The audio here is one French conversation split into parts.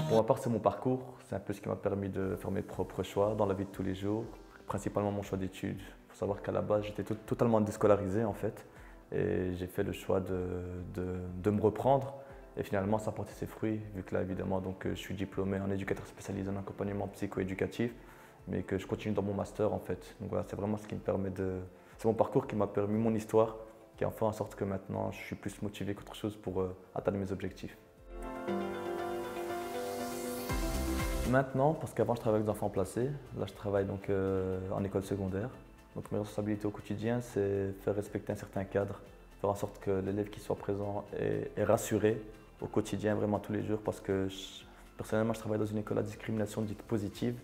Pour ma part, c'est mon parcours. C'est un peu ce qui m'a permis de faire mes propres choix dans la vie de tous les jours, principalement mon choix d'études. Il faut savoir qu'à la base, j'étais totalement déscolarisé en fait. Et j'ai fait le choix de me reprendre. Et finalement, ça a porté ses fruits, vu que là, évidemment, donc, je suis diplômé en éducateur spécialisé en accompagnement psycho-éducatif, mais que je continue dans mon master en fait. Donc voilà, c'est vraiment ce qui me permet de… C'est mon parcours qui m'a permis, mon histoire, qui a fait en sorte que maintenant, je suis plus motivé qu'autre chose pour atteindre mes objectifs. Maintenant, parce qu'avant je travaillais avec des enfants placés, là je travaille donc en école secondaire. Donc mes responsabilités au quotidien, c'est faire respecter un certain cadre, faire en sorte que l'élève qui soit présent est rassuré au quotidien, vraiment tous les jours, parce que personnellement je travaille dans une école à discrimination dite positive,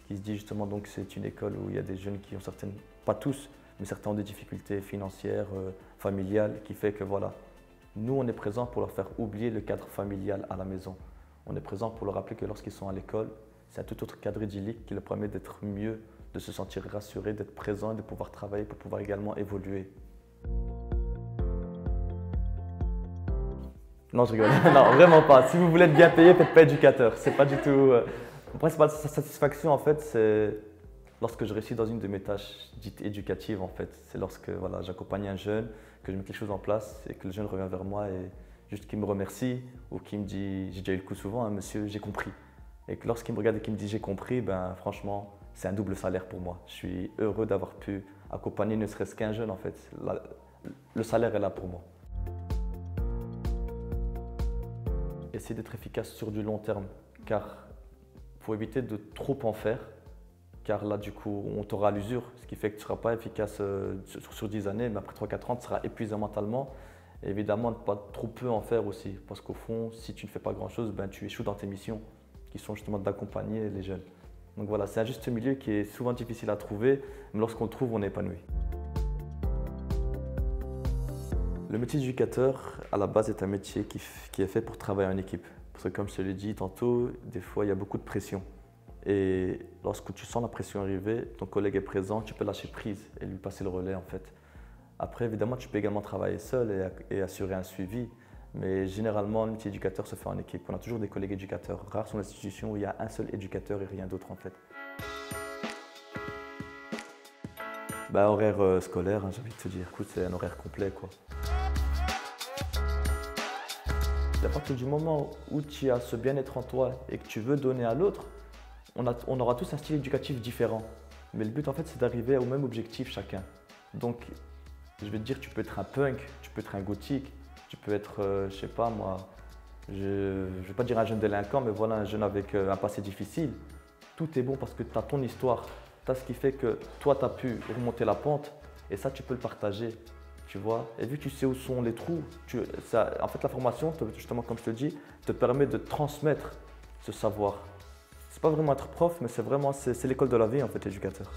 qui se dit justement donc que c'est une école où il y a des jeunes qui ont certaines, pas tous, mais certains ont des difficultés financières, familiales, qui fait que voilà, nous on est présent pour leur faire oublier le cadre familial à la maison. On est présent pour leur rappeler que lorsqu'ils sont à l'école, c'est un tout autre cadre idyllique qui leur permet d'être mieux, de se sentir rassurés, d'être présents et de pouvoir travailler pour pouvoir également évoluer. Non, je rigole. Non, vraiment pas. Si vous voulez être bien payé, faites pas éducateur. C'est pas du tout… Mon principale satisfaction, en fait, c'est lorsque je réussis dans une de mes tâches dites éducatives, en fait. C'est lorsque voilà, j'accompagne un jeune, que je mets quelque chose en place et que le jeune revient vers moi et juste qu'il me remercie ou qu'il me dit, j'ai déjà eu le coup souvent, hein, monsieur, j'ai compris. Et que lorsqu'il me regarde et qu'il me dit j'ai compris, ben franchement, c'est un double salaire pour moi. Je suis heureux d'avoir pu accompagner ne serait-ce qu'un jeune en fait. Le salaire est là pour moi. Essayer d'être efficace sur du long terme, car il faut éviter de trop en faire, car là du coup on t'aura à l'usure, ce qui fait que tu ne seras pas efficace sur 10 années, mais après 3-4 ans tu seras épuisé mentalement. Et évidemment, ne pas trop peu en faire aussi, parce qu'au fond, si tu ne fais pas grand-chose, ben, tu échoues dans tes missions, qui sont justement d'accompagner les jeunes. Donc voilà, c'est un juste milieu qui est souvent difficile à trouver, mais lorsqu'on le trouve, on est épanoui. Le métier d'éducateur, à la base, est un métier qui est fait pour travailler en équipe. Parce que comme je te l'ai dit tantôt, des fois, il y a beaucoup de pression. Et lorsque tu sens la pression arriver, ton collègue est présent, tu peux lâcher prise et lui passer le relais en fait. Après, évidemment, tu peux également travailler seul et assurer un suivi, mais généralement, le métier d'éducateur se fait en équipe. On a toujours des collègues éducateurs. Rares sont les institutions où il y a un seul éducateur et rien d'autre en fait. Bah, horaire scolaire, hein, j'ai envie de te dire. Écoute, c'est un horaire complet, quoi. À partir du moment où tu as ce bien-être en toi et que tu veux donner à l'autre, on aura tous un style éducatif différent. Mais le but, en fait, c'est d'arriver au même objectif chacun. Donc, je vais te dire, tu peux être un punk, tu peux être un gothique, tu peux être, je sais pas moi, je ne vais pas dire un jeune délinquant, mais voilà, un jeune avec un passé difficile. Tout est bon parce que tu as ton histoire, tu as ce qui fait que toi, tu as pu remonter la pente et ça, tu peux le partager, tu vois. Et vu que tu sais où sont les trous, en fait, la formation, justement, comme je te dis, te permet de transmettre ce savoir. C'est pas vraiment être prof, mais c'est l'école de la vie, en fait, l'éducateur.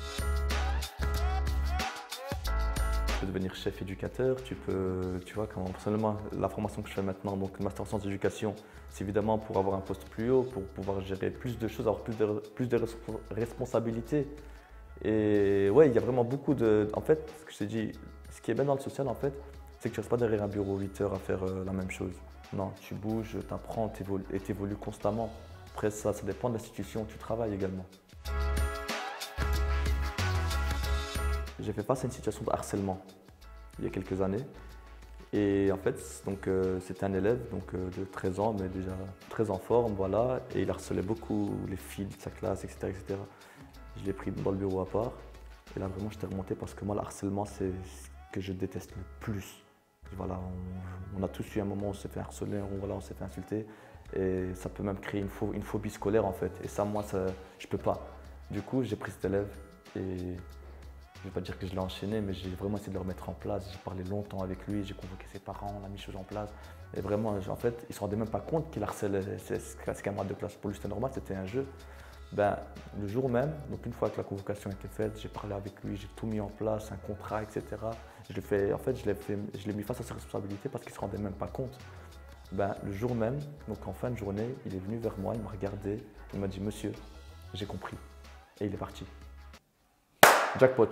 Tu peux devenir chef éducateur, tu vois, personnellement, la formation que je fais maintenant, donc le master en sciences d'éducation, c'est évidemment pour avoir un poste plus haut, pour pouvoir gérer plus de choses, avoir plus de responsabilités. Et ouais, il y a vraiment beaucoup de… En fait, ce que je t'ai dit, ce qui est bien dans le social, en fait, c'est que tu ne restes pas derrière un bureau 8 heures à faire la même chose. Non, tu bouges, tu apprends et tu évolues constamment. Après, ça dépend de l'institution où tu travailles également. J'ai fait face à une situation de harcèlement il y a quelques années. Et en fait, c'était un élève de 13 ans, mais déjà très en forme, voilà. Et il harcelait beaucoup les filles de sa classe, etc., etc. Je l'ai pris dans le bureau à part. Et là, vraiment, j'étais remonté parce que moi, le harcèlement, c'est ce que je déteste le plus. Et voilà, on a tous eu un moment où on s'est fait harceler, on s'est fait insulter. Et ça peut même créer une phobie scolaire, en fait. Et ça, moi, je peux pas. Du coup, j'ai pris cet élève et… Je ne vais pas dire que je l'ai enchaîné, mais j'ai vraiment essayé de le remettre en place. J'ai parlé longtemps avec lui, j'ai convoqué ses parents, on a mis les choses en place. Et vraiment, en fait, il ne se rendait même pas compte qu'il harcelait ses camarades de classe. Pour lui, c'était normal, c'était un jeu. Ben, le jour même, donc une fois que la convocation était faite, j'ai parlé avec lui, j'ai tout mis en place, un contrat, etc. Je l'ai mis face à ses responsabilités parce qu'il ne se rendait même pas compte. Ben, le jour même, donc en fin de journée, il est venu vers moi, il m'a regardé, il m'a dit « Monsieur, j'ai compris ». Et il est parti. Jackpot.